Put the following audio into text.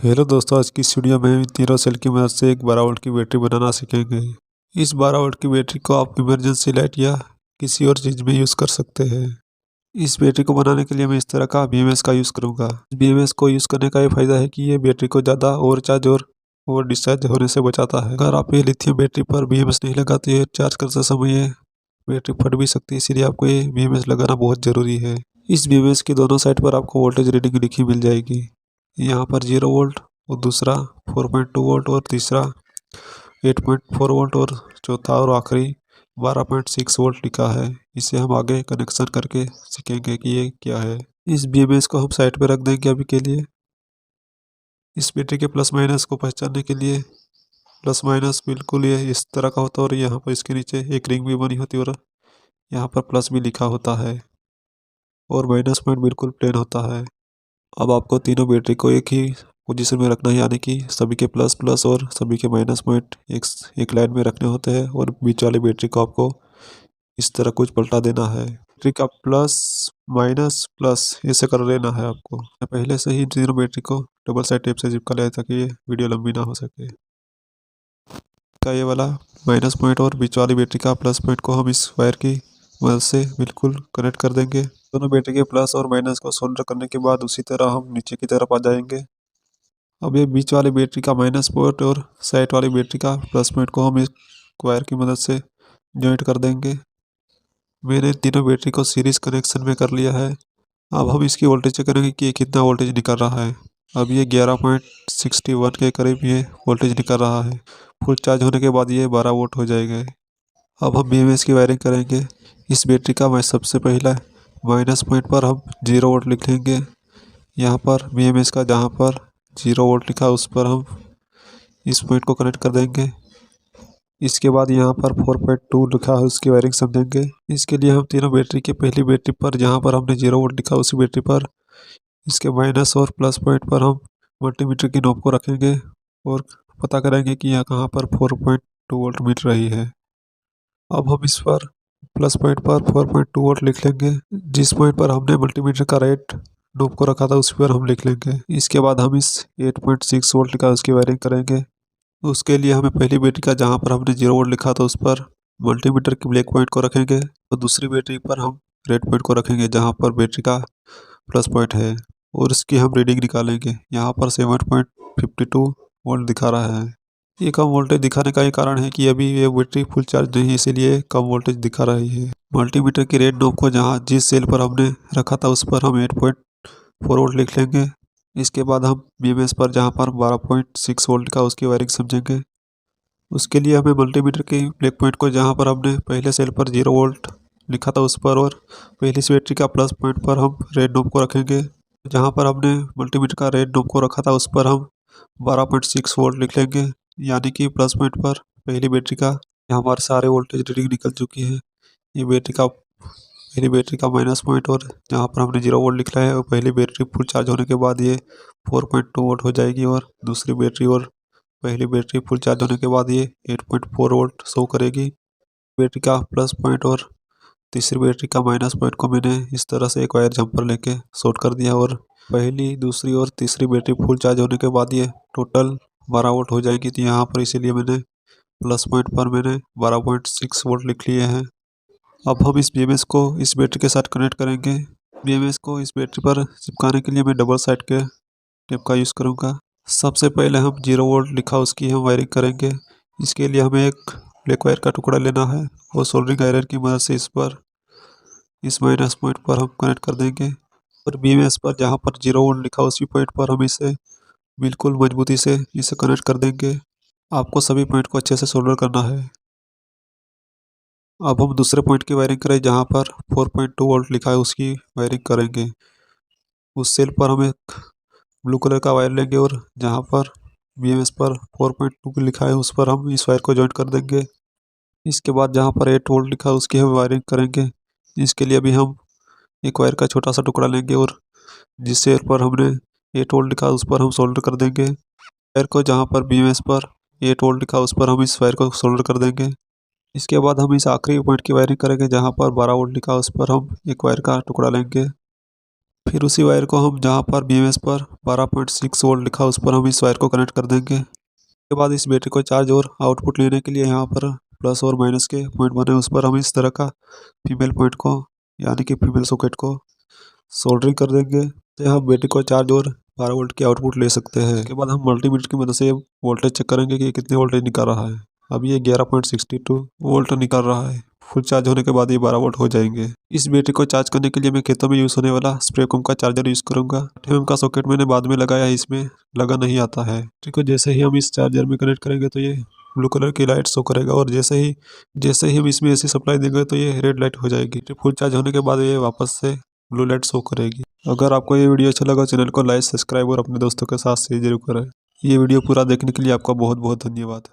Hello दोस्तों, आज की इस वीडियो में हम तीनों सेल की मदद से एक 12 वोल्ट की बैटरी बनाना सीखेंगे। इस 12 वोल्ट की बैटरी को आप इमरजेंसी लाइट या किसी और चीज़ में यूज़ कर सकते हैं। इस बैटरी को बनाने के लिए मैं इस तरह का बीएमएस का यूज़ करूँगा। बीएमएस को यूज़ करने का ये फ़ायदा है कि ये बैटरी को ज़्यादा ओवरचार्ज और ओवर डिस्चार्ज होने से बचाता है। अगर आप ये लिथियम बैटरी पर बीएमएस नहीं लगाते ये चार्ज करते समय ये बैटरी फट भी सकती है, इसलिए आपको ये बीएमएस लगाना बहुत ज़रूरी है। इस बीएमएस की दोनों साइड पर आपको वोल्टेज रीडिंग लिखी मिल जाएगी। यहाँ पर 0 वोल्ट और दूसरा 4.2 वोल्ट और तीसरा 8.4 वोल्ट और चौथा और आखिरी 12.6 वोल्ट लिखा है। इसे हम आगे कनेक्शन करके सीखेंगे कि ये क्या है। इस बीएमएस को हम साइड पे रख देंगे अभी के लिए। इस बैटरी के प्लस माइनस को पहचानने के लिए प्लस माइनस बिल्कुल ये इस तरह का होता है और यहाँ पर इसके नीचे एक रिंग भी बनी होती है और यहाँ पर प्लस भी लिखा होता है और माइनस पॉइंट बिल्कुल प्लेन होता है। अब आपको तीनों बैटरी को एक ही पोजीशन में रखना है, यानी कि सभी के प्लस प्लस और सभी के माइनस पॉइंट एक लाइन में रखने होते हैं और बीच वाली बैटरी को आपको इस तरह कुछ पलटा देना है। बैटरी का प्लस माइनस प्लस ऐसे कर लेना है आपको। पहले से ही तीनों बैटरी को डबल साइड टेप से चिपका लिया ताकि ये वीडियो लंबी ना हो सके। का ये वाला माइनस पॉइंट और बीच वाली बैटरी का प्लस पॉइंट को हम इस वायर की मदद से बिल्कुल कनेक्ट कर देंगे। दोनों बैटरी के प्लस और माइनस को सोल्डर करने के बाद उसी तरह हम नीचे की तरफ आ जाएंगे। अब ये बीच वाली बैटरी का माइनस पॉइंट और साइड वाली बैटरी का प्लस पॉइंट को हम इस वायर की मदद से जॉइंट कर देंगे। मैंने तीनों बैटरी को सीरीज कनेक्शन में कर लिया है। अब हम इसकी वोल्टेज चेक करेंगे कि ये कितना वोल्टेज निकल रहा है। अब ये 11.61 के करीब ये वोल्टेज निकल रहा है। फुल चार्ज होने के बाद ये 12 वोल्ट हो जाएगा। अब हम बीएमएस की वायरिंग करेंगे। इस बैटरी का मैं सबसे पहला माइनस पॉइंट पर हम 0 वोल्ट लिख लेंगे। यहाँ पर बीएमएस का जहाँ पर 0 वोल्ट लिखा उस पर हम इस पॉइंट को कनेक्ट कर देंगे। इसके बाद यहाँ पर 4.2 लिखा है उसकी वायरिंग समझेंगे। इसके लिए हम तीनों बैटरी के पहली बैटरी पर जहाँ पर हमने 0 वोल्ट लिखा उसी बैटरी पर इसके माइनस और प्लस पॉइंट पर हम मल्टीमीटर की नोब को रखेंगे और पता करेंगे कि यहाँ कहाँ पर 4.2 वोल्ट मिल रही है। अब हम इस पर प्लस पॉइंट पर 4.2 वोल्ट लिख लेंगे। जिस पॉइंट पर हमने मल्टीमीटर का रेट नोब को रखा था उस पर हम लिख लेंगे। इसके बाद हम इस 8.6 वोल्ट का उसकी वायरिंग करेंगे। उसके लिए हमें पहली बैटरी का जहाँ पर हमने 0 वोल्ट लिखा था उस पर मल्टीमीटर के ब्लैक पॉइंट को रखेंगे और दूसरी बैटरी पर हम रेड पॉइंट को रखेंगे जहाँ पर बैटरी का प्लस पॉइंट है और इसकी हम रीडिंग निकालेंगे। यहाँ पर 7.52 वोल्ट दिखा रहा है। ये कम वोल्टेज दिखाने का ये कारण है कि अभी ये बैटरी फुल चार्ज नहीं है, इसीलिए कम वोल्टेज दिखा रही है। मल्टीमीटर की रेड नोब को जहाँ जिस सेल पर हमने रखा था उस पर हम 8.4 वोल्ट लिख लेंगे। इसके बाद हम बीएमएस पर जहाँ पर 12.6 वोल्ट का उसकी वायरिंग समझेंगे। उसके लिए हमें मल्टीमीटर के ब्लैक पॉइंट को जहाँ पर हमने पहले सेल पर 0 वोल्ट लिखा था उस पर और पहली सी बैटरी का प्लस पॉइंट पर हम रेड नोब को रखेंगे। जहाँ पर हमने मल्टीमीटर का रेड नोब को रखा था उस पर हम 12.6 वोल्ट लिख लेंगे, यानी कि प्लस पॉइंट पर पहली बैटरी का यहाँ हमारे सारे वोल्टेज रीडिंग निकल चुकी है। ये बैटरी का पहली बैटरी का माइनस पॉइंट और जहाँ पर हमने 0 वोल्ट लिखा है और पहली बैटरी फुल चार्ज होने के बाद ये 4.2 वोल्ट हो जाएगी और दूसरी बैटरी और पहली बैटरी फुल चार्ज होने के बाद ये 8.4 वोल्ट शो करेगी। बैटरी का प्लस पॉइंट और तीसरी बैटरी का माइनस पॉइंट को मैंने इस तरह से एक वायर जंपर लेके शॉर्ट कर दिया और पहली दूसरी और तीसरी बैटरी फुल चार्ज होने के बाद ये टोटल 12 वोल्ट हो जाएगी। तो यहाँ पर इसीलिए मैंने प्लस पॉइंट पर मैंने 12.6 वोल्ट लिख लिए हैं। अब हम इस बीएमएस को इस बैटरी के साथ कनेक्ट करेंगे। बीएमएस को इस बैटरी पर चिपकाने के लिए मैं डबल साइड के टेप का यूज़ करूँगा। सबसे पहले हम 0 वोल्ट लिखा उसकी हम वायरिंग करेंगे। इसके लिए हमें एक ब्लैक वायर का टुकड़ा लेना है और सोल्डरिंग आयरन की मदद से इस माइनस पॉइंट पर हम कनेक्ट कर देंगे और बीएमएस पर जहाँ पर 0 वोल्ट लिखा उसी पॉइंट पर हम इसे बिल्कुल मजबूती से इसे कनेक्ट कर देंगे। आपको सभी पॉइंट को अच्छे से सोल्डर करना है। अब हम दूसरे पॉइंट की वायरिंग करें जहाँ पर 4.2 वोल्ट लिखा है उसकी वायरिंग करेंगे। उस सेल पर हम एक ब्लू कलर का वायर लेंगे और जहाँ पर बीएमएस पर 4.2 लिखा है उस पर हम इस वायर को जॉइंट कर देंगे। इसके बाद जहाँ पर 8 वोल्ट लिखा है उसकी हम वायरिंग करेंगे। इसके लिए भी हम एक वायर का छोटा सा टुकड़ा लेंगे और जिस सेल पर हमने 8 वोल्ट लिखा उस पर हम सोल्डर कर देंगे। वायर को जहाँ पर बीएमएस पर 8 वोल्ट लिखा उस पर हम इस वायर को सोल्डर कर देंगे। इसके बाद हम इस आखिरी पॉइंट की वायरिंग करेंगे जहाँ पर 12 वोल्ट लिखा उस पर हम एक वायर का टुकड़ा लेंगे फिर उसी वायर को हम जहाँ पर BMS पर 12.6 वोल्ट लिखा उस पर हम इस वायर को कनेक्ट कर देंगे। उसके बाद इस बैटरी को चार्ज और आउटपुट लेने के लिए यहाँ पर प्लस और माइनस के पॉइंट बने उस पर हम इस तरह का फीमेल पॉइंट को यानी कि फीमेल सॉकेट को सोल्डरिंग कर देंगे। तो हम बैटरी को चार्ज और 12 वोल्ट की आउटपुट ले सकते हैं। उसके बाद हम मल्टीमीटर की मदद से वोल्टेज चेक करेंगे कि कितने वोल्टेज निकाल रहा है। अब ये 11.62 वोल्ट निकाल रहा है। फुल चार्ज होने के बाद ये 12 वोल्ट हो जाएंगे। इस बैटरी को चार्ज करने के लिए मैं खेतों में यूज़ होने वाला स्प्रे कम का चार्जर यूज़ करूंगा। 8 का सॉकेट मैंने बाद में लगाया है, इसमें लगा नहीं आता है। ठीक है, जैसे ही हम इस चार्जर में कनेक्ट करेंगे तो ये ब्लू कलर की लाइट शो करेगा और जैसे ही हम इसमें ऐसी सप्लाई देंगे तो ये रेड लाइट हो जाएगी। फुल चार्ज होने के बाद ये वापस से ब्लू लाइट शो करेगी। अगर आपको ये वीडियो अच्छा लगा चैनल को लाइक, सब्सक्राइब और अपने दोस्तों के साथ शेयर जरूर करें। ये वीडियो पूरा देखने के लिए आपका बहुत बहुत धन्यवाद।